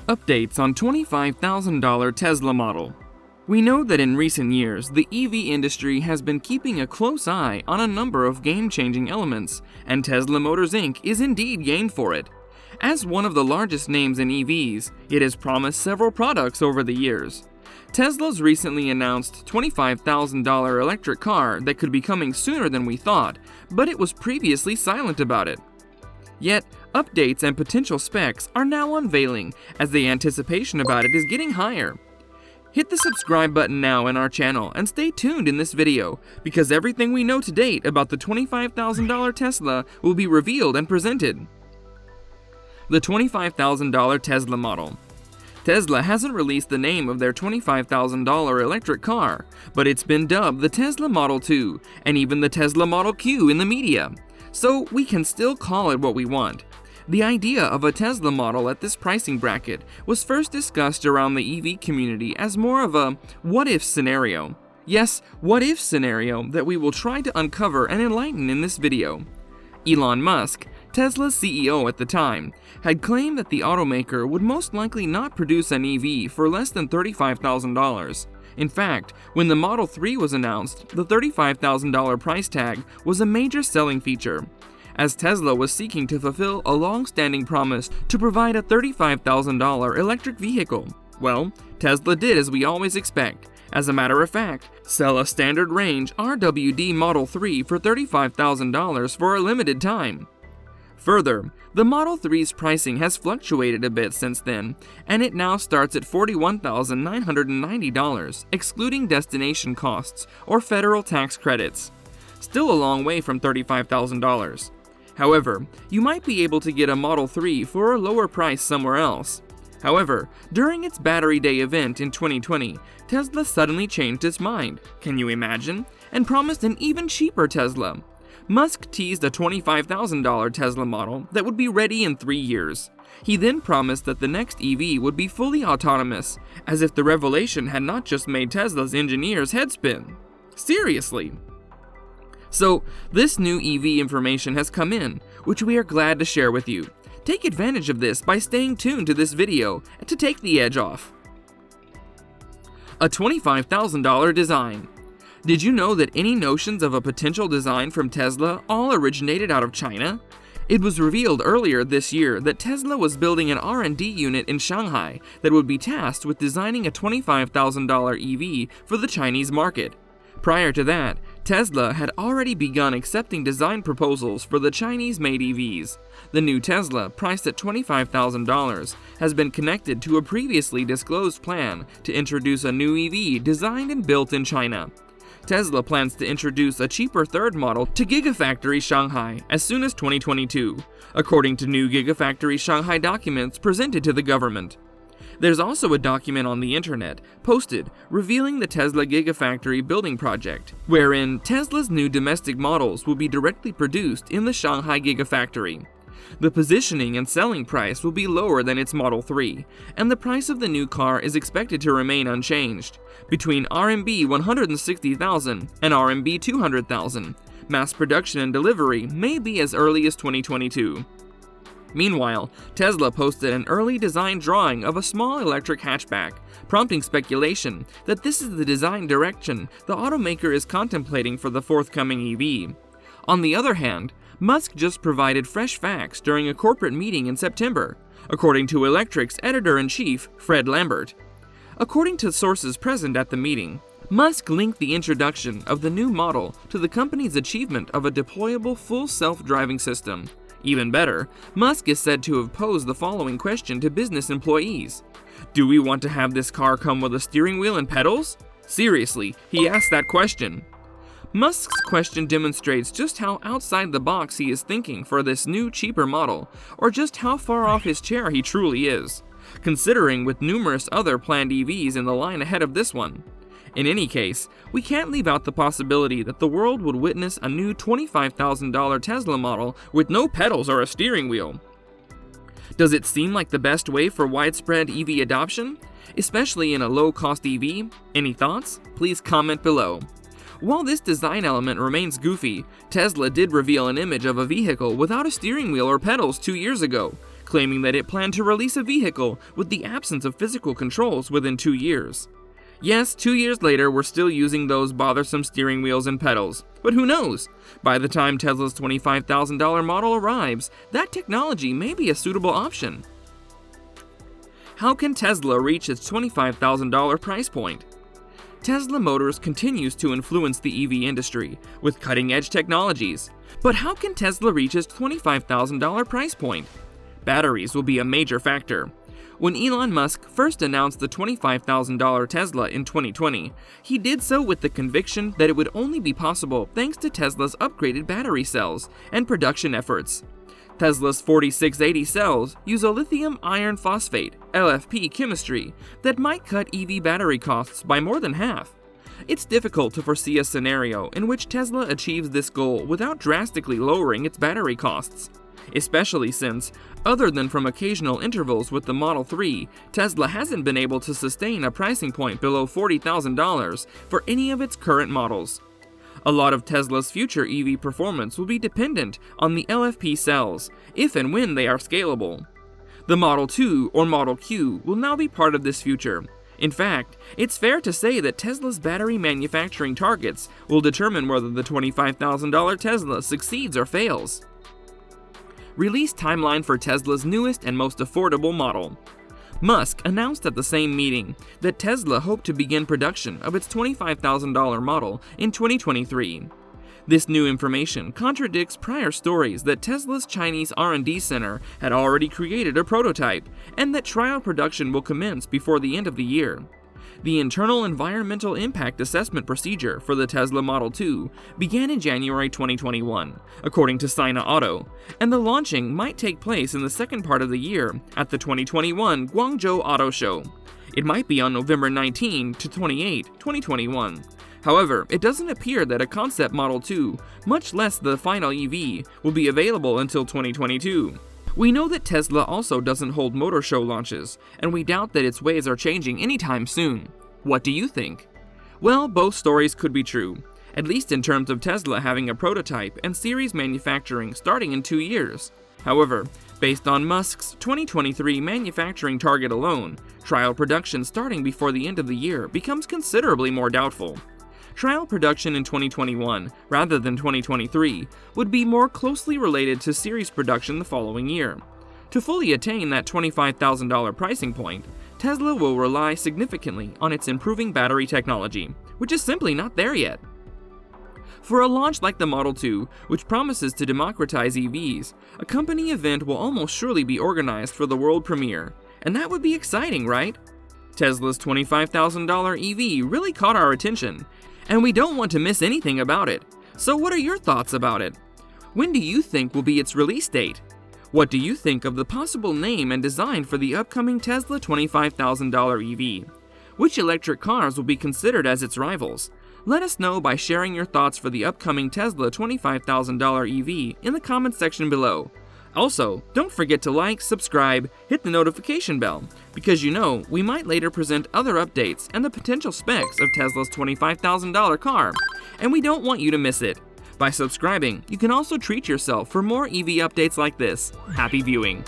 Updates on $25,000 Tesla model. We know that in recent years, the EV industry has been keeping a close eye on a number of game-changing elements, and Tesla Motors Inc. is indeed game for it. As one of the largest names in EVs, it has promised several products over the years. Tesla's recently announced $25,000 electric car that could be coming sooner than we thought, but it was previously silent about it. Yet, updates and potential specs are now unveiling as the anticipation about it is getting higher. Hit the subscribe button now in our channel and stay tuned in this video, because everything we know to date about the $25,000 Tesla will be revealed and presented. The $25,000 Tesla model. Tesla hasn't released the name of their $25,000 electric car, but it's been dubbed the Tesla Model 2 and even the Tesla Model Q in the media. So we can still call it what we want. The idea of a Tesla model at this pricing bracket was first discussed around the EV community as more of a what-if scenario. Yes, what-if scenario that we will try to uncover and enlighten in this video. Elon Musk, Tesla's CEO at the time, had claimed that the automaker would most likely not produce an EV for less than $35,000. In fact, when the Model 3 was announced, the $35,000 price tag was a major selling feature, as Tesla was seeking to fulfill a long-standing promise to provide a $35,000 electric vehicle. Well, Tesla did as we always expect. As a matter of fact, sell a Standard Range RWD Model 3 for $35,000 for a limited time. Further, the Model 3's pricing has fluctuated a bit since then, and it now starts at $41,990, excluding destination costs or federal tax credits. Still a long way from $35,000. However, you might be able to get a Model 3 for a lower price somewhere else. However, during its Battery Day event in 2020, Tesla suddenly changed its mind, can you imagine, and promised an even cheaper Tesla. Musk teased a $25,000 Tesla model that would be ready in 3 years. He then promised that the next EV would be fully autonomous, as if the revelation had not just made Tesla's engineers head spin. Seriously. So, this new EV information has come in, which we are glad to share with you. Take advantage of this by staying tuned to this video to take the edge off. A $25,000 design. Did you know that any notions of a potential design from Tesla all originated out of China? It was revealed earlier this year that Tesla was building an R&D unit in Shanghai that would be tasked with designing a $25,000 EV for the Chinese market. Prior to that, Tesla had already begun accepting design proposals for the Chinese-made EVs. The new Tesla, priced at $25,000, has been connected to a previously disclosed plan to introduce a new EV designed and built in China. Tesla plans to introduce a cheaper third model to Gigafactory Shanghai as soon as 2022, according to new Gigafactory Shanghai documents presented to the government. There's also a document on the internet posted revealing the Tesla Gigafactory building project, wherein Tesla's new domestic models will be directly produced in the Shanghai Gigafactory. The positioning and selling price will be lower than its Model 3, and the price of the new car is expected to remain unchanged, between RMB 160,000 and RMB 200,000. Mass production and delivery may be as early as 2022. Meanwhile, Tesla posted an early design drawing of a small electric hatchback, prompting speculation that this is the design direction the automaker is contemplating for the forthcoming EV. On the other hand, Musk just provided fresh facts during a corporate meeting in September, according to Electric's editor-in-chief, Fred Lambert. According to sources present at the meeting, Musk linked the introduction of the new model to the company's achievement of a deployable full self-driving system. Even better, Musk is said to have posed the following question to business employees. Do we want to have this car come with a steering wheel and pedals? Seriously, he asked that question. Musk's question demonstrates just how outside the box he is thinking for this new, cheaper model, or just how far off his chair he truly is, considering with numerous other planned EVs in the line ahead of this one. In any case, we can't leave out the possibility that the world would witness a new $25,000 Tesla model with no pedals or a steering wheel. Does it seem like the best way for widespread EV adoption, especially in a low-cost EV? Any thoughts? Please comment below. While this design element remains goofy, Tesla did reveal an image of a vehicle without a steering wheel or pedals 2 years ago, claiming that it planned to release a vehicle with the absence of physical controls within 2 years. Yes, 2 years later, we're still using those bothersome steering wheels and pedals. But who knows? By the time Tesla's $25,000 model arrives, that technology may be a suitable option. How can Tesla reach its $25,000 price point? Tesla Motors continues to influence the EV industry with cutting-edge technologies. But how can Tesla reach its $25,000 price point? Batteries will be a major factor. When Elon Musk first announced the $25,000 Tesla in 2020, he did so with the conviction that it would only be possible thanks to Tesla's upgraded battery cells and production efforts. Tesla's 4680 cells use a lithium iron phosphate (LFP) chemistry that might cut EV battery costs by more than half. It's difficult to foresee a scenario in which Tesla achieves this goal without drastically lowering its battery costs. Especially since, other than from occasional intervals with the Model 3, Tesla hasn't been able to sustain a pricing point below $40,000 for any of its current models. A lot of Tesla's future EV performance will be dependent on the LFP cells, if and when they are scalable. The Model 2 or Model Q will now be part of this future. In fact, it's fair to say that Tesla's battery manufacturing targets will determine whether the $25,000 Tesla succeeds or fails. Release timeline for Tesla's newest and most affordable model. Musk announced at the same meeting that Tesla hoped to begin production of its $25,000 model in 2023. This new information contradicts prior stories that Tesla's Chinese R&D center had already created a prototype and that trial production will commence before the end of the year. The internal environmental impact assessment procedure for the Tesla Model 2 began in January 2021, according to Sina Auto, and the launching might take place in the second part of the year at the 2021 Guangzhou Auto Show. It might be on November 19 to 28, 2021. However, it doesn't appear that a concept Model 2, much less the final EV, will be available until 2022. We know that Tesla also doesn't hold motor show launches, and we doubt that its ways are changing anytime soon. What do you think? Well, both stories could be true, at least in terms of Tesla having a prototype and series manufacturing starting in 2 years. However, based on Musk's 2023 manufacturing target alone, trial production starting before the end of the year becomes considerably more doubtful. Trial production in 2021, rather than 2023, would be more closely related to series production the following year. To fully attain that $25,000 pricing point, Tesla will rely significantly on its improving battery technology, which is simply not there yet. For a launch like the Model 2, which promises to democratize EVs, a company event will almost surely be organized for the world premiere, and that would be exciting, right? Tesla's $25,000 EV really caught our attention, and we don't want to miss anything about it. So what are your thoughts about it? When do you think will be its release date? What do you think of the possible name and design for the upcoming Tesla $25,000 EV? Which electric cars will be considered as its rivals? Let us know by sharing your thoughts for the upcoming Tesla $25,000 EV in the comments section below. Also, don't forget to like, subscribe, hit the notification bell, because you know we might later present other updates and the potential specs of Tesla's $25,000 car, and we don't want you to miss it. By subscribing, you can also treat yourself for more EV updates like this. Happy viewing!